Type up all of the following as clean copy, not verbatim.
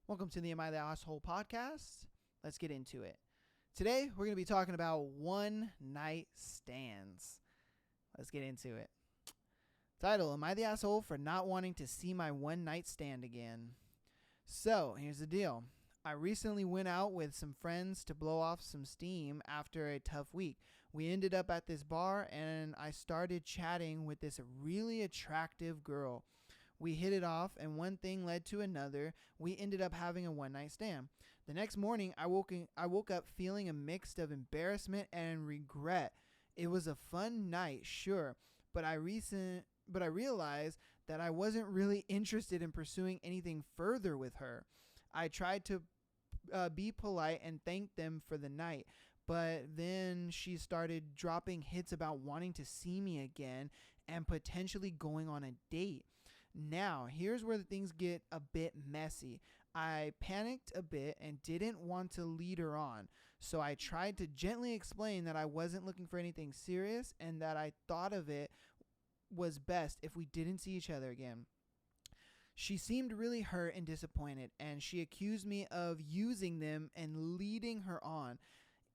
Welcome to the Am I the Asshole podcast. Let's get into it. Today, we're going to be talking about one night stands. Let's get into it. Title, Am I the Asshole for not wanting to see my one night stand again? So, here's the deal. I recently went out with some friends to blow off some steam after a tough week. We ended up at this bar and I started chatting with this really attractive girl. We hit it off, and one thing led to another. We ended up having a one-night stand. The next morning, I woke up feeling a mix of embarrassment and regret. It was a fun night, sure, but I realized that I wasn't really interested in pursuing anything further with her. I tried to be polite and thank them for the night, but then she started dropping hits about wanting to see me again and potentially going on a date. Now, here's where things get a bit messy. I panicked a bit and didn't want to lead her on, so I tried to gently explain that I wasn't looking for anything serious and that I thought of it was best if we didn't see each other again. She seemed really hurt and disappointed, and she accused me of using them and leading her on.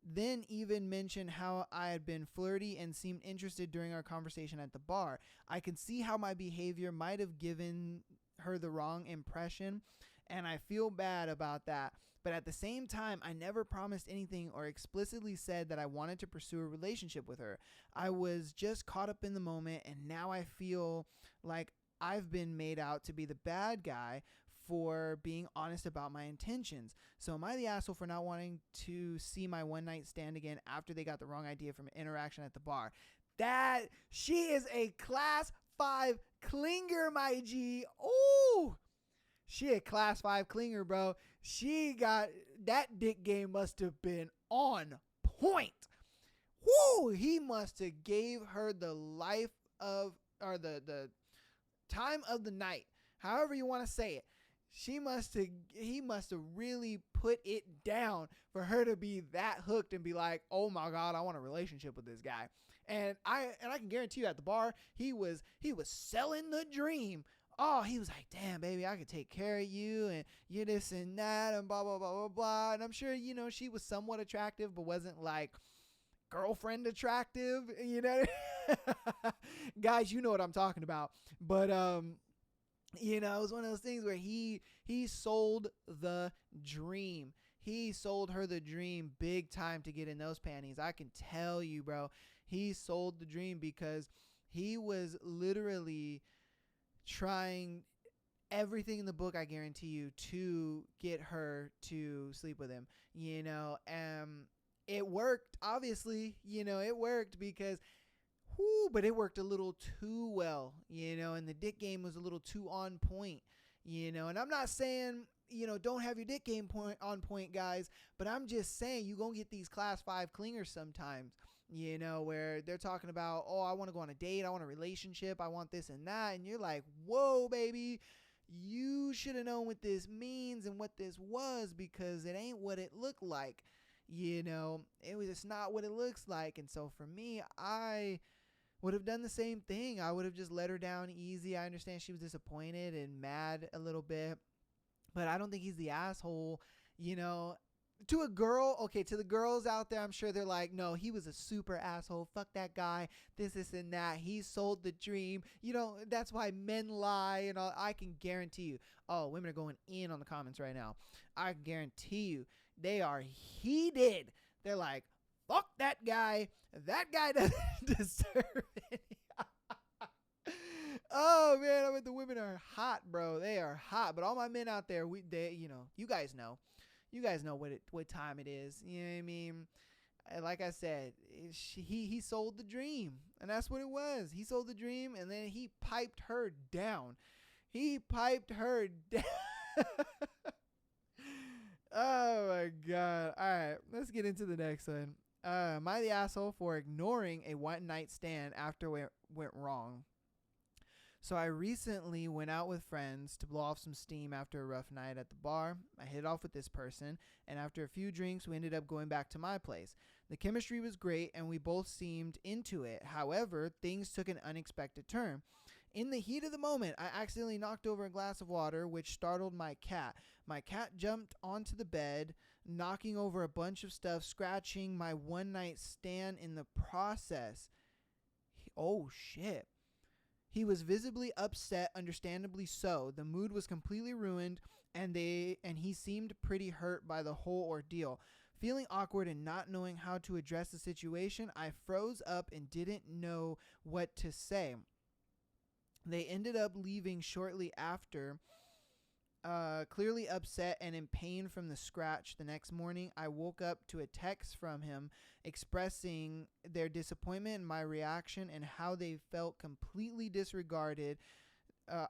Then even mentioned how I had been flirty and seemed interested during our conversation at the bar. I can see how my behavior might have given her the wrong impression, and I feel bad about that. But at the same time, I never promised anything or explicitly said that I wanted to pursue a relationship with her. I was just caught up in the moment, and now I feel like I've been made out to be the bad guy for being honest about my intentions. So am I the asshole for not wanting to see my one night stand again after they got the wrong idea from an interaction at the bar? That she is a class 5 clinger, my G. Oh, she a class 5 clinger, bro. She got that dick game must have been on point. Whoo, he must have gave her the life of or the time of the night, however you want to say it. He must have really put it down for her to be that hooked and be like, oh my God, I want a relationship with this guy. And I can guarantee you at the bar, he was selling the dream. Oh, he was like, damn, baby, I could take care of you and you this and that and blah, blah, blah, blah, blah. And I'm sure, she was somewhat attractive, but wasn't like girlfriend attractive, guys, you know what I'm talking about. But, it was one of those things where he sold the dream. He sold her the dream big time to get in those panties. I can tell you, bro. He sold the dream because he was literally trying everything in the book, I guarantee you, to get her to sleep with him. It worked, obviously. It worked because but it worked a little too well, and the dick game was a little too on point, and I'm not saying, don't have your dick game on point, guys, but I'm just saying you gonna get these class 5 clingers sometimes, where they're talking about, oh, I want to go on a date, I want a relationship, I want this and that, and you're like, whoa, baby, you should have known what this means and what this was, because it ain't what it looked like. It's not what it looks like. And so for me, I would have done the same thing. I would have just let her down easy. I understand she was disappointed and mad a little bit, but I don't think he's the asshole, to a girl. Okay, to the girls out there, I'm sure they're like, no, he was a super asshole. Fuck that guy. This and that. He sold the dream. That's why men lie and all. I can guarantee you. Oh, women are going in on the comments right now. I guarantee you they are heated. They're like, fuck that guy. That guy doesn't deserve it. Oh man, I mean, the women are hot, bro. They are hot. But all my men out there, you guys know. You guys know what time it is. You know what I mean? Like I said, he sold the dream. And that's what it was. He sold the dream, and then he piped her down. Oh, my God. All right, let's get into the next one. Am I the asshole for ignoring a one-night stand after it went wrong? So I recently went out with friends to blow off some steam after a rough night at the bar. I hit it off with this person, and after a few drinks, we ended up going back to my place. The chemistry was great, and we both seemed into it. However, things took an unexpected turn. In the heat of the moment, I accidentally knocked over a glass of water, which startled my cat. My cat jumped onto the bed, knocking over a bunch of stuff, scratching my one night stand in the process. Oh, shit. He was visibly upset, understandably so. The mood was completely ruined, and he seemed pretty hurt by the whole ordeal. Feeling awkward and not knowing how to address the situation, I froze up and didn't know what to say. They ended up leaving shortly after, clearly upset and in pain from the scratch. The next morning, I woke up to a text from him expressing their disappointment in my reaction and how they felt completely disregarded.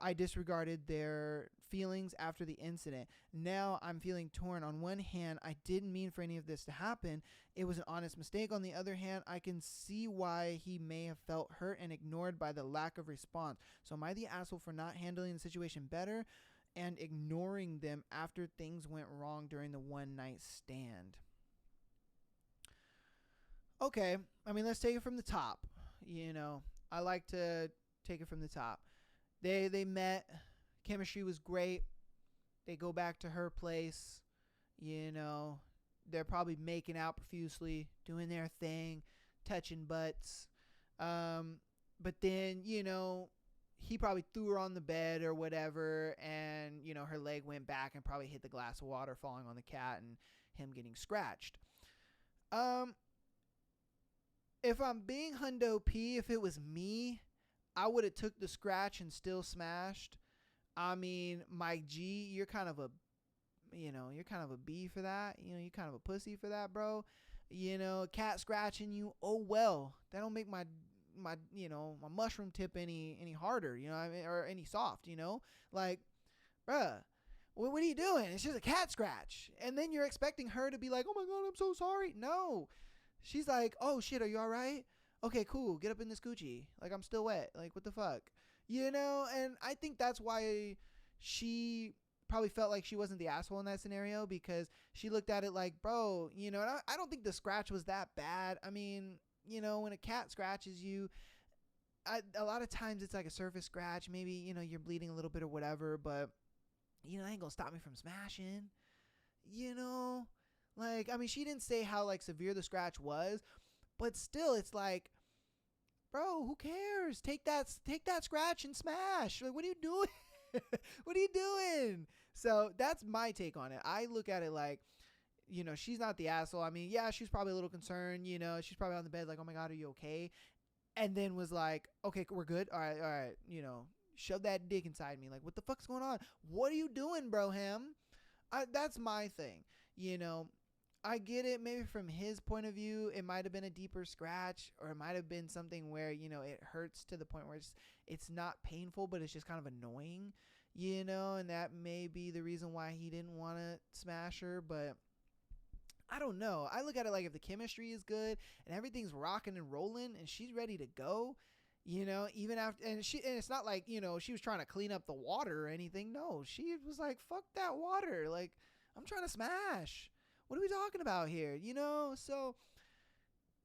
I disregarded their feelings after the incident. Now I'm feeling torn. On one hand, I didn't mean for any of this to happen. It was an honest mistake. On the other hand, I can see why he may have felt hurt and ignored by the lack of response. So am I the asshole for not handling the situation better and ignoring them after things went wrong during the one night stand? Okay, I mean, let's take it from the top. I like to take it from the top. They met, chemistry was great. They go back to her place. They're probably making out profusely, doing their thing, touching butts. But then, he probably threw her on the bed or whatever, and, her leg went back and probably hit the glass of water, falling on the cat and him getting scratched. If I'm being hundo P, if it was me, I would have took the scratch and still smashed. I mean, Mike G, you're kind of a B for that. You're kind of a pussy for that, bro. Cat scratching you. Oh well, that don't make my mushroom tip any harder. Or any soft. Like, bruh, what are you doing? It's just a cat scratch, and then you're expecting her to be like, oh my god, I'm so sorry. No, she's like, oh shit, are you all right? Okay, cool. Get up in this Gucci. Like, I'm still wet. Like, what the fuck? And I think that's why she probably felt like she wasn't the asshole in that scenario, because she looked at it like, bro, and I don't think the scratch was that bad. I mean, when a cat scratches you, a lot of times it's like a surface scratch. Maybe, you're bleeding a little bit or whatever, but, that ain't gonna stop me from smashing. Like, I mean, she didn't say how, like, severe the scratch was, but still, it's like, bro, who cares? Take that scratch and smash. Like, what are you doing? What are you doing? So that's my take on it. I look at it like, she's not the asshole. I mean, yeah, she's probably a little concerned. She's probably on the bed like, oh my God, are you okay? And then was like, okay, we're good. All right. Shove that dick inside me. Like, what the fuck's going on? What are you doing, broham? That's my thing. I get it. Maybe from his point of view, it might have been a deeper scratch, or it might have been something where, it hurts to the point where it's not painful, but it's just kind of annoying, and that may be the reason why he didn't want to smash her. But I don't know. I look at it like, if the chemistry is good and everything's rocking and rolling and she's ready to go, even after, and it's not like, she was trying to clean up the water or anything. No, she was like, fuck that water. Like, I'm trying to smash. What are we talking about here? So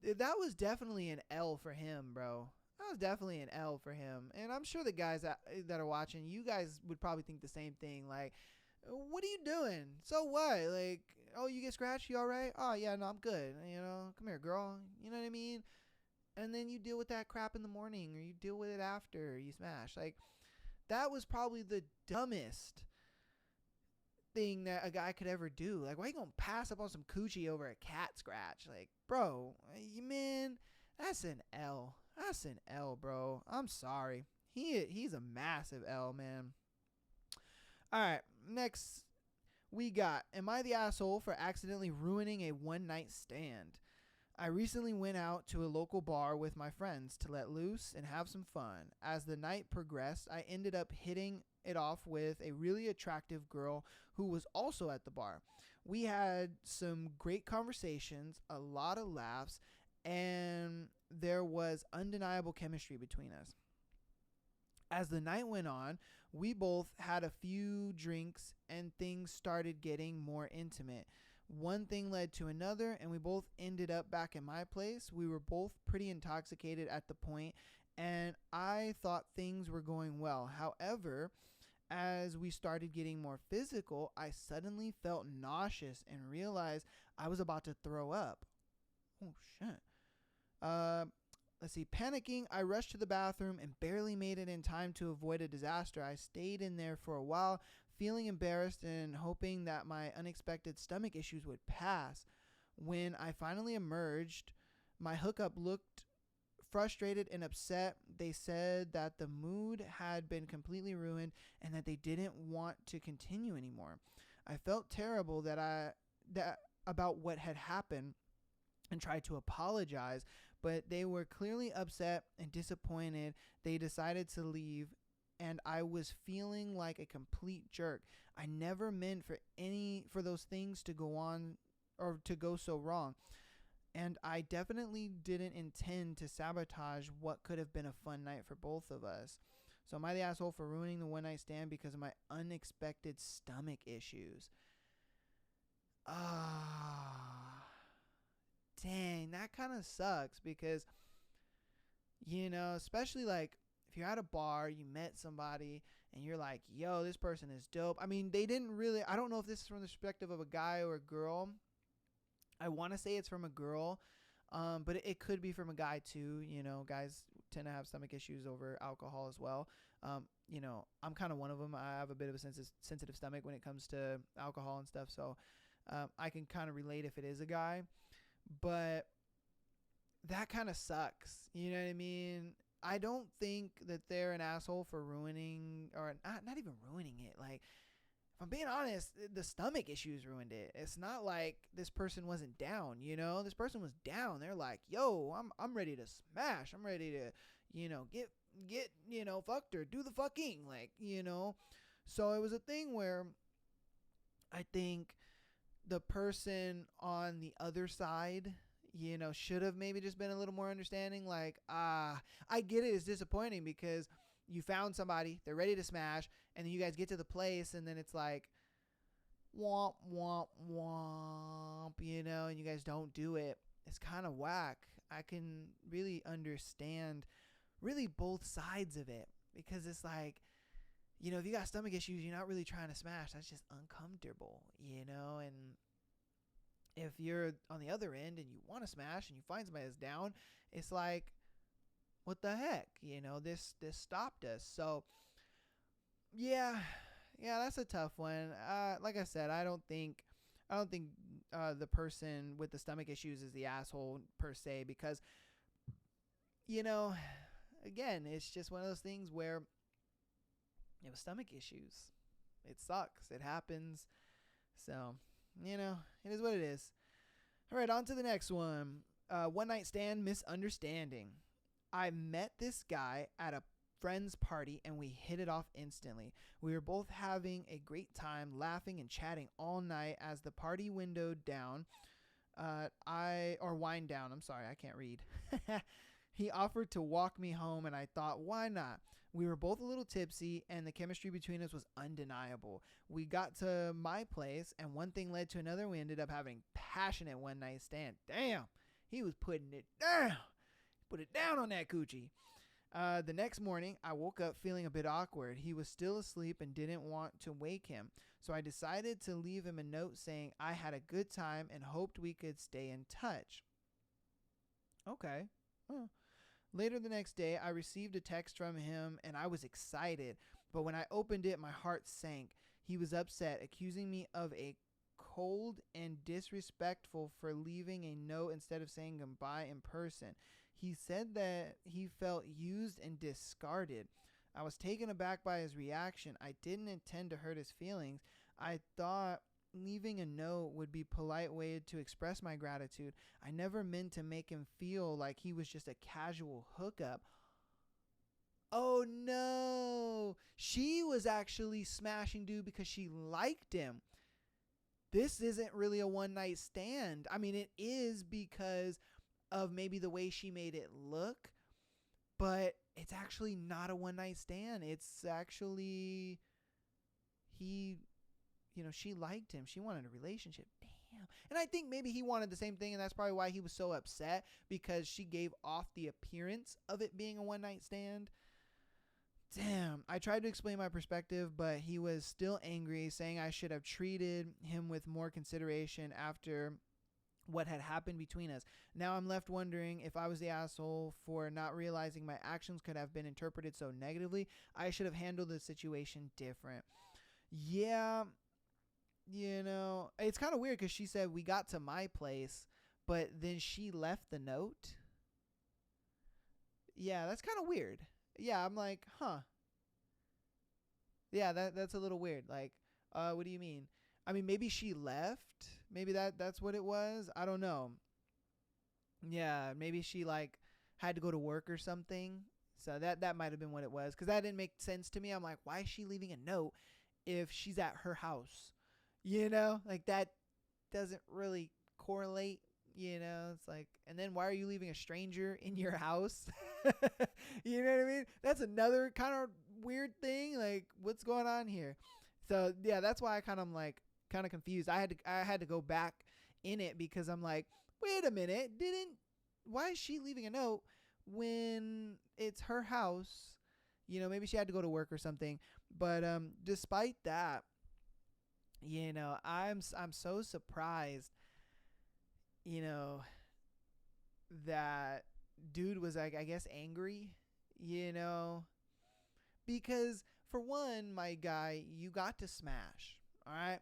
that was definitely an L for him, bro. That was definitely an L for him. And I'm sure the guys that are watching, you guys would probably think the same thing. Like, what are you doing? So what? Like, oh, you get scratched? You all right? Oh, yeah, no, I'm good. Come here, girl. You know what I mean? And then you deal with that crap in the morning, or you deal with it after you smash. Like, that was probably the dumbest thing that a guy could ever do. Like, why are you gonna pass up on some coochie over a cat scratch? Like, bro, man, that's an L. That's an L, bro. I'm sorry. He's a massive L, man. All right, next we got, am I the asshole for accidentally ruining a one night stand? I recently went out to a local bar with my friends to let loose and have some fun. As the night progressed, I ended up hitting it off with a really attractive girl who was also at the bar. We had some great conversations, a lot of laughs, and there was undeniable chemistry between us. As the night went on, we both had a few drinks and things started getting more intimate. One thing led to another, and we both ended up back in my place. We were both pretty intoxicated at the point, and I thought things were going well. However, as we started getting more physical, I suddenly felt nauseous and realized I was about to throw up. Oh, shit. Let's see. Panicking, I rushed to the bathroom and barely made it in time to avoid a disaster. I stayed in there for a while, feeling embarrassed and hoping that my unexpected stomach issues would pass. When I finally emerged, my hookup looked frustrated and upset. They said that the mood had been completely ruined and that they didn't want to continue anymore. I felt terrible that about what had happened and tried to apologize, but they were clearly upset and disappointed. They decided to leave, and I was feeling like a complete jerk. I never meant for those things to go on or to go so wrong. And I definitely didn't intend to sabotage what could have been a fun night for both of us. So am I the asshole for ruining the one night stand because of my unexpected stomach issues? Dang, that kind of sucks because, especially like if you're at a bar, you met somebody and you're like, yo, this person is dope. I mean, they didn't really, I don't know if this is from the perspective of a guy or a girl. I want to say it's from a girl, but it could be from a guy too. Guys tend to have stomach issues over alcohol as well. I'm kind of one of them. I have a bit of a sensitive stomach when it comes to alcohol and stuff. So I can kind of relate if it is a guy. But that kind of sucks. You know what I mean? I don't think that they're an asshole for ruining or not even ruining it. Like, if I'm being honest, the stomach issues ruined it. It's not like this person wasn't down, This person was down. They're like, yo, I'm ready to smash. I'm ready to, get, fucked or do the fucking, So it was a thing where I think the person on the other side, should have maybe just been a little more understanding. Like, I get it. It's disappointing because you found somebody, they're ready to smash, and then you guys get to the place, and then it's like, womp, womp, womp, and you guys don't do it. It's kind of whack. I can really understand really both sides of it because it's like, if you got stomach issues, you're not really trying to smash. That's just uncomfortable, and if you're on the other end and you want to smash and you find somebody that's down, it's like, what the heck, this stopped us. So yeah, that's a tough one. Like I said, I don't think the person with the stomach issues is the asshole per se, because again, it's just one of those things where you have stomach issues. It sucks. It happens. So, it is what it is. All right, on to the next one. One night stand misunderstanding. I met this guy at a friend's party and we hit it off instantly. We were both having a great time, laughing and chatting all night. As the party windowed down, wind down. I'm sorry, I can't read. He offered to walk me home, and I thought, why not? We were both a little tipsy, and the chemistry between us was undeniable. We got to my place, and one thing led to another. We ended up having passionate one night stand. Damn, he was putting it down. Put it down on that coochie. The next morning, I woke up feeling a bit awkward. He was still asleep and didn't want to wake him. So I decided to leave him a note saying I had a good time and hoped we could stay in touch. Okay. Huh. Later the next day, I received a text from him and I was excited. But when I opened it, my heart sank. He was upset, accusing me of a cold and disrespectful for leaving a note instead of saying goodbye in person. He said that he felt used and discarded. I was taken aback by his reaction. I didn't intend to hurt his feelings. I thought leaving a note would be a polite way to express my gratitude. I never meant to make him feel like he was just a casual hookup. Oh no! She was actually smashing dude because she liked him. This isn't really a one night stand. I mean, it is because of maybe the way she made it look, but it's actually not a one night stand. It's actually she liked him. She wanted a relationship. damn. And I think maybe he wanted the same thing, and that's probably why he was so upset, because she gave off the appearance of it being a one night stand. Damn. I tried to explain my perspective, but he was still angry, saying I should have treated him with more consideration after what had happened between us. Now I'm left wondering if I was the asshole for not realizing my actions could have been interpreted so negatively. I should have handled the situation different. Yeah, it's kind of weird because she said we got to my place, but then she left the note. Yeah, that's kind of weird. Yeah, I'm like, huh. Yeah, that's a little weird. Like, what do you mean? I mean, maybe she left. Maybe that's what it was. I don't know. Yeah, maybe she like had to go to work or something. So that might have been what it was, because that didn't make sense to me. I'm like, why is she leaving a note if she's at her house? Like that doesn't really correlate. It's like, and then why are you leaving a stranger in your house? You know what I mean? That's another kind of weird thing. Like, what's going on here? So yeah, that's why I kind of confused. I had to go back in it, because I'm like, wait a minute, why is she leaving a note when it's her house? Maybe she had to go to work or something. But despite that, I'm so surprised, that dude was like, I guess, angry, because for one, my guy, you got to smash. All right.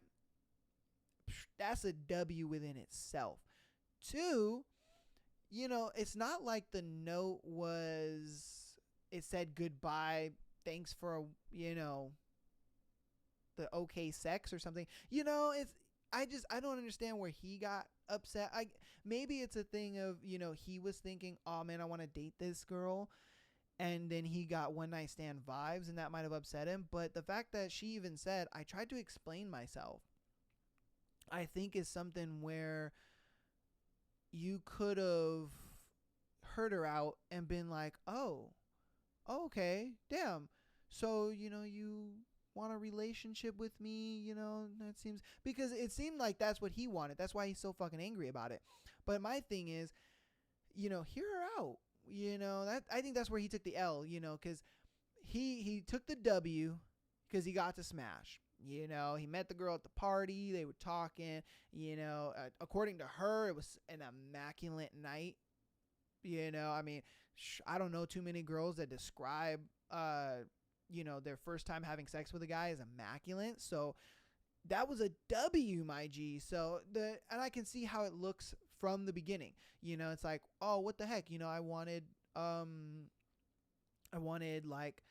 That's a W within itself. Two, it's not like the note it said goodbye, thanks for, the okay sex or something. I don't understand where he got upset. Maybe it's a thing of, he was thinking, oh man, I want to date this girl. And then he got one night stand vibes, and that might have upset him. But the fact that she even said, I tried to explain myself, I think is something where you could have heard her out and been like, oh, okay, damn. So, you want a relationship with me, that seems, because it seemed like that's what he wanted. That's why he's so fucking angry about it. But my thing is, hear her out. That I think that's where he took the L, because he took the W because he got to smash. He met the girl at the party. They were talking. According to her, it was an immaculate night. I mean, I don't know too many girls that describe, their first time having sex with a guy as immaculate. So that was a W, my G. So and I can see how it looks from the beginning. It's like, oh, what the heck? I wanted like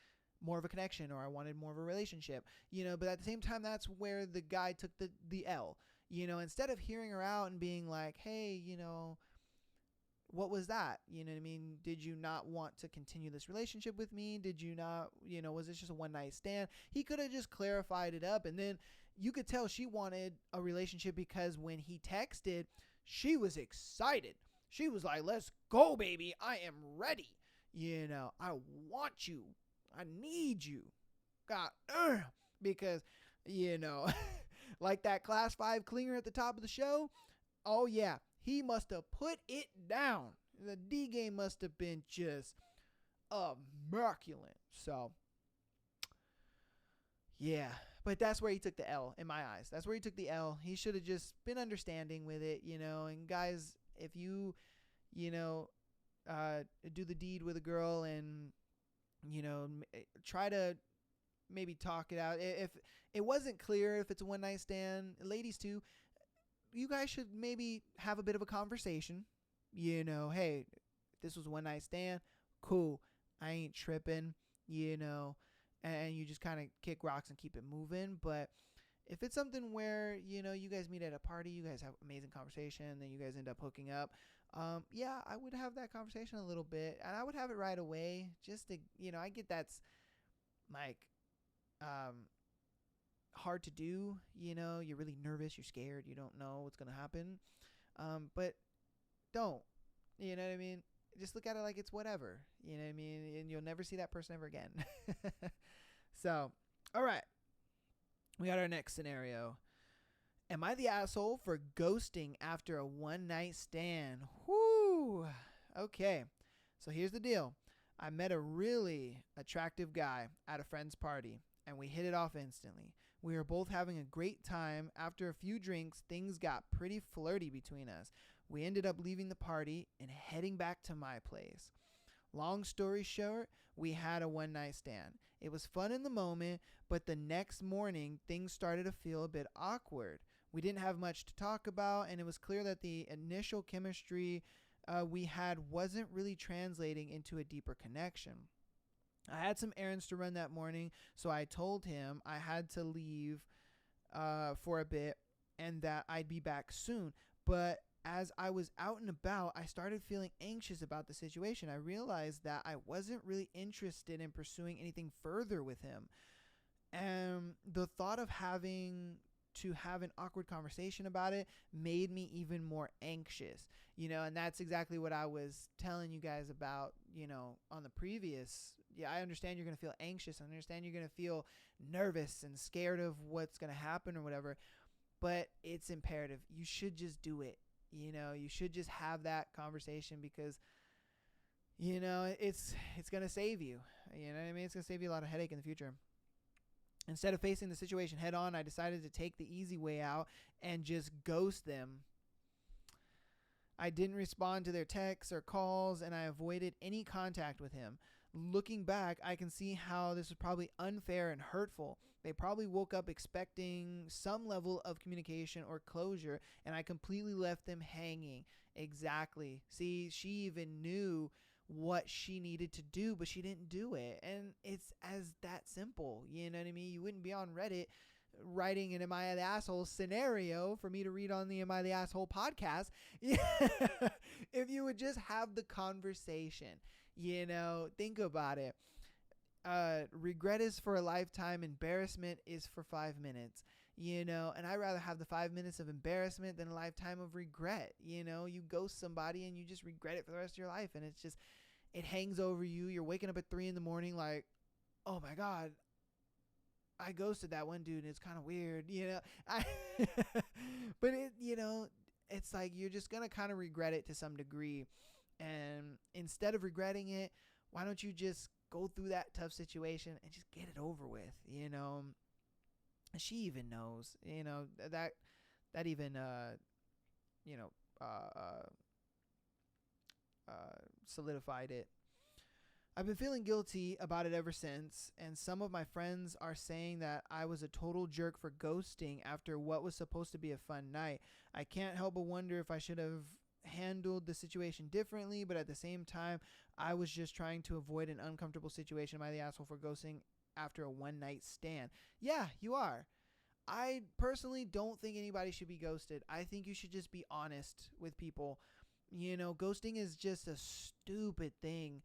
more of a connection, or I wanted more of a relationship, but at the same time, that's where the guy took the L, instead of hearing her out and being like, hey, what was that? You know what I mean? Did you not want to continue this relationship with me? Did you not, was this just a one night stand? He could have just clarified it up, and then you could tell she wanted a relationship, because when he texted, she was excited. She was like, let's go, baby. I am ready. I want you. I need you. God, because, like that class 5 clinger at the top of the show. Oh, yeah. He must have put it down. The D game must have been just immaculate. So, yeah. But that's where he took the L, in my eyes. That's where he took the L. He should have just been understanding with it, And guys, if you, do the deed with a girl and, try to maybe talk it out. If it wasn't clear if it's a one night stand, ladies too, you guys should maybe have a bit of a conversation. Hey, this was a one night stand. Cool. I ain't tripping, and you just kind of kick rocks and keep it moving. But if it's something where, you guys meet at a party, you guys have amazing conversation, then you guys end up hooking up, yeah, I would have that conversation a little bit, and I would have it right away, just to, I get that's like, hard to do, you're really nervous, you're scared, you don't know what's going to happen. But don't, you know what I mean? Just look at it like it's whatever, you know what I mean? And you'll never see that person ever again. So, all right. We got our next scenario. Am I the asshole for ghosting after a one night stand? Whoo. Okay. So here's the deal. I met a really attractive guy at a friend's party, and we hit it off instantly. We were both having a great time. After a few drinks, things got pretty flirty between us. We ended up leaving the party and heading back to my place. Long story short, we had a one night stand. It was fun in the moment, but the next morning, things started to feel a bit awkward. We didn't have much to talk about, and it was clear that the initial chemistry we had wasn't really translating into a deeper connection. I had some errands to run that morning, so I told him I had to leave for a bit and that I'd be back soon. But as I was out and about, I started feeling anxious about the situation. I realized that I wasn't really interested in pursuing anything further with him. And the thought of having to have an awkward conversation about it made me even more anxious, and that's exactly what I was telling you guys about, on the previous. Yeah, I understand you're going to feel anxious. I understand you're going to feel nervous and scared of what's going to happen or whatever, but it's imperative. You should just do it. You should just have that conversation because, it's going to save you. You know what I mean? It's going to save you a lot of headache in the future. Instead of facing the situation head on, I decided to take the easy way out and just ghost them. I didn't respond to their texts or calls, and I avoided any contact with him. Looking back, I can see how this was probably unfair and hurtful. They probably woke up expecting some level of communication or closure, and I completely left them hanging. Exactly. See, she even knew what she needed to do, but she didn't do it. And it's as that simple. You know what I mean? You wouldn't be on Reddit writing an Am I the Asshole scenario for me to read on the Am I the Asshole podcast if you would just have the conversation. Think about it. Regret is for a lifetime. Embarrassment is for 5 minutes. And I'd rather have the 5 minutes of embarrassment than a lifetime of regret. You ghost somebody and you just regret it for the rest of your life. And it hangs over you. You're waking up at 3 a.m. like, oh my God, I ghosted that one dude. And it's kind of weird, but it's like, you're just going to kind of regret it to some degree. And instead of regretting it, why don't you just go through that tough situation and just get it over with, She even knows, that even, solidified it. I've been feeling guilty about it ever since, and some of my friends are saying that I was a total jerk for ghosting after what was supposed to be a fun night. I can't help but wonder if I should have handled the situation differently, but at the same time, I was just trying to avoid an uncomfortable situation. Am I the asshole for ghosting after a one night stand? Yeah, you are. I personally don't think anybody should be ghosted. I think you should just be honest with people. Ghosting is just a stupid thing.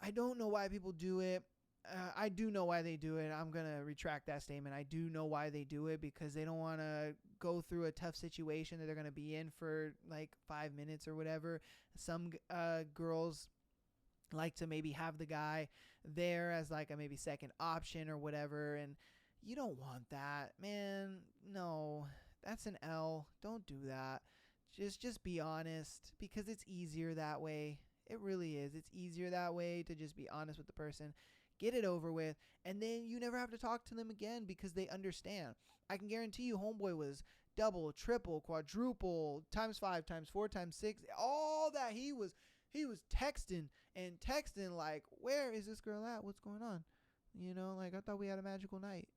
I don't know why people do it. I do know why they do it. I'm going to retract that statement. I do know why they do it, because they don't want to go through a tough situation that they're going to be in for like 5 minutes or whatever. Some girls like to maybe have the guy there as like a maybe second option or whatever. And you don't want that, man. No, that's an L. Don't do that. Just be honest, because it's easier that way. It really is. It's easier that way to just be honest with the person, get it over with, and then you never have to talk to them again because they understand. I can guarantee you homeboy was double, triple, quadruple, times 5, times 4, times 6, all that. He was texting like, where is this girl at? What's going on? Like, I thought we had a magical night.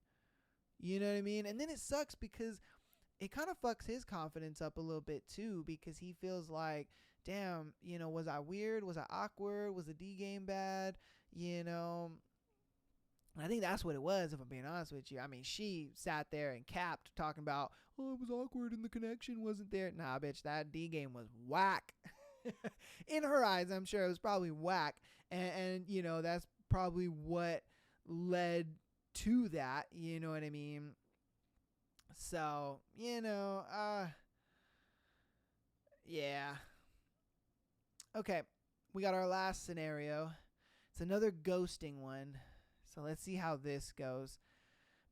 You know what I mean? And then it sucks because it kind of fucks his confidence up a little bit too, because he feels like, damn, was I weird? Was I awkward? Was the D game bad? And I think that's what it was, if I'm being honest with you. I mean, she sat there and capped talking about, oh, it was awkward and the connection wasn't there. Nah, bitch, that D game was whack. In her eyes, I'm sure it was probably whack. And that's probably what led to that. You know what I mean? So, yeah. Okay, we got our last scenario. It's another ghosting one. So let's see how this goes.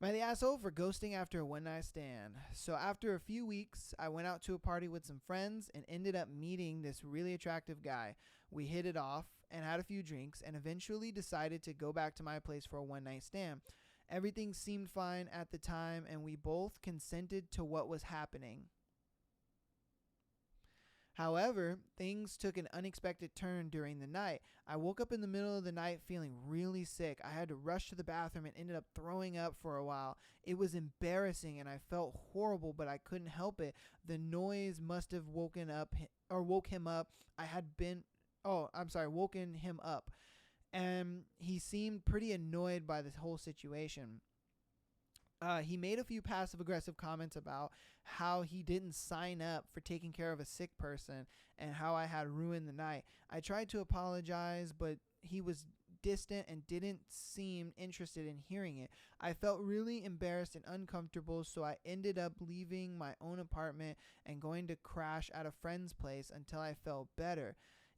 Am I the asshole for ghosting after a one night stand? So after a few weeks, I went out to a party with some friends and ended up meeting this really attractive guy. We hit it off and had a few drinks and eventually decided to go back to my place for a one night stand. Everything seemed fine at the time and we both consented to what was happening. However, things took an unexpected turn during the night. I woke up in the middle of the night feeling really sick. I had to rush to the bathroom and ended up throwing up for a while. It was embarrassing and I felt horrible, but I couldn't help it. The noise must have woke him up. Woken him up. And he seemed pretty annoyed by this whole situation. He made a few passive aggressive comments about how he didn't sign up for taking care of a sick person and how I had ruined the night. I tried to apologize, but he was distant and didn't seem interested in hearing it. I felt really embarrassed and uncomfortable, so I ended up leaving my own apartment and going to crash at a friend's place until I felt better.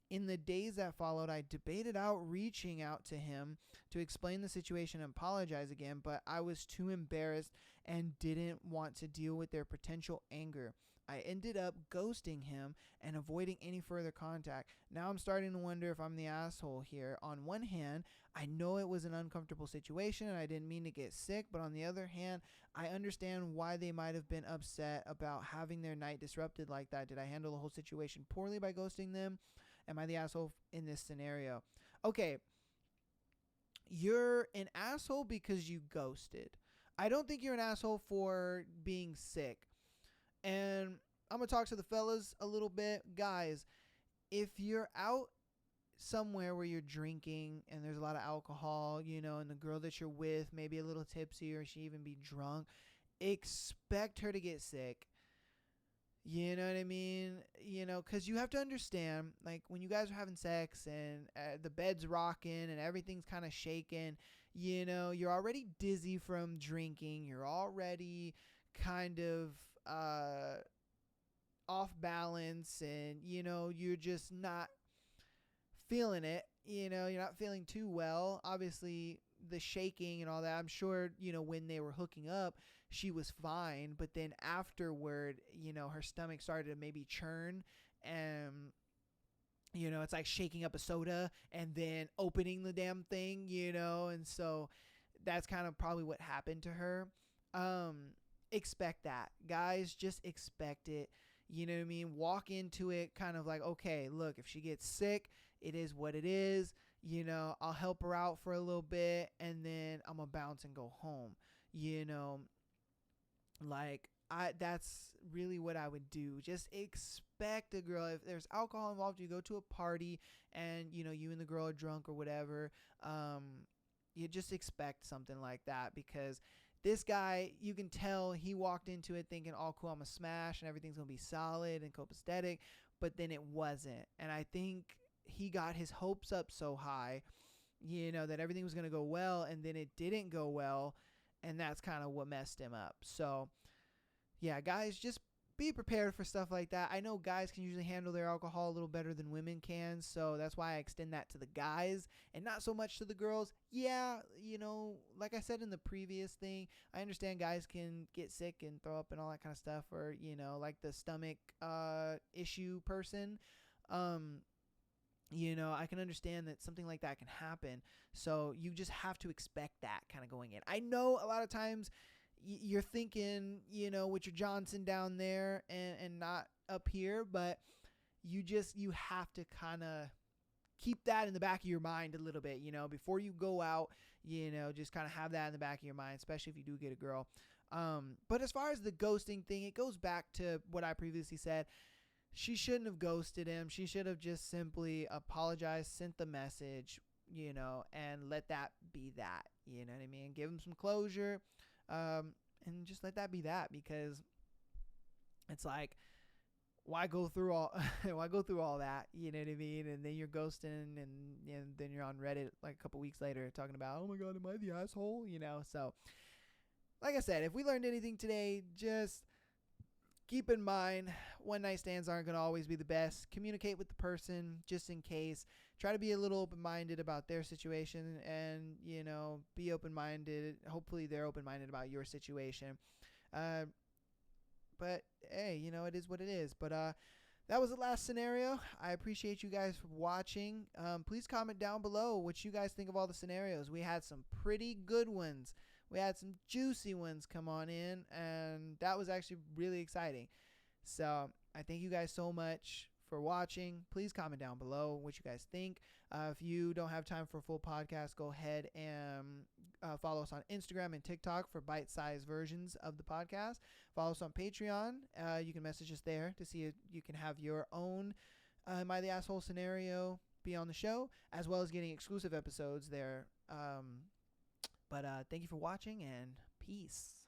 In the days that followed, I debated out reaching out to him to explain the situation and apologize again, but I was too embarrassed and didn't want to deal with their potential anger. I ended up ghosting him and avoiding any further contact. Now I'm starting to wonder if I'm the asshole here. On one hand, I know it was an uncomfortable situation and I didn't mean to get sick, but on the other hand, I understand why they might have been upset about having their night disrupted like that. Did I handle the whole situation poorly by ghosting them? Am I the asshole in this scenario? Okay, you're an asshole because you ghosted. I don't think you're an asshole for being sick. And I'm going to talk to the fellas a little bit. Guys, if you're out somewhere where you're drinking and there's a lot of alcohol, and the girl that you're with may be a little tipsy or she even be drunk, expect her to get sick. You know what I mean? Because you have to understand, like, when you guys are having sex and the bed's rocking and everything's kind of shaking, you're already dizzy from drinking. You're already kind of off balance and, you're just not feeling it. You're not feeling too well. Obviously, the shaking and all that, I'm sure, when they were hooking up, she was fine, but then afterward, her stomach started to maybe churn and, it's like shaking up a soda and then opening the damn thing, and so that's kind of probably what happened to her. Expect that. Guys, just expect it. You know what I mean? Walk into it kind of like, okay, look, if she gets sick, it is what it is. I'll help her out for a little bit and then I'm gonna bounce and go home. That's really what I would do. Just expect a girl. If there's alcohol involved, you go to a party and you and the girl are drunk or whatever. You just expect something like that because this guy, you can tell he walked into it thinking, oh, cool, I'm gonna smash and everything's gonna be solid and copacetic, but then it wasn't. And I think he got his hopes up so high, that everything was gonna go well, and then it didn't go well, and that's kind of what messed him up. So, yeah, guys, just be prepared for stuff like that. I know guys can usually handle their alcohol a little better than women can, so that's why I extend that to the guys and not so much to the girls. Yeah, like I said in the previous thing, I understand guys can get sick and throw up and all that kind of stuff, or, like the stomach issue person. I can understand that something like that can happen. So you just have to expect that kind of going in. I know a lot of times you're thinking, with your Johnson down there and not up here, but you have to kind of keep that in the back of your mind a little bit, before you go out, just kind of have that in the back of your mind, especially if you do get a girl. But as far as the ghosting thing, it goes back to what I previously said. She shouldn't have ghosted him. She should have just simply apologized, sent the message, and let that be that. You know what I mean? Give him some closure, and just let that be that, because it's like, why go through all that? You know what I mean? And then you're ghosting, and then you're on Reddit like a couple weeks later talking about, oh my God, am I the asshole? So like I said, if we learned anything today, just keep in mind, one night stands aren't going to always be the best. Communicate with the person just in case. Try to be a little open-minded about their situation and, be open-minded. Hopefully they're open-minded about your situation. But hey, it is what it is. But that was the last scenario. I appreciate you guys for watching. Please comment down below what you guys think of all the scenarios. We had some pretty good ones. We had some juicy ones come on in, and that was actually really exciting. So I thank you guys so much for watching. Please comment down below what you guys think. If you don't have time for a full podcast, go ahead and follow us on Instagram and TikTok for bite-sized versions of the podcast. Follow us on Patreon. You can message us there to see if you can have your own Am I the Asshole scenario be on the show, as well as getting exclusive episodes there. But thank you for watching, and peace.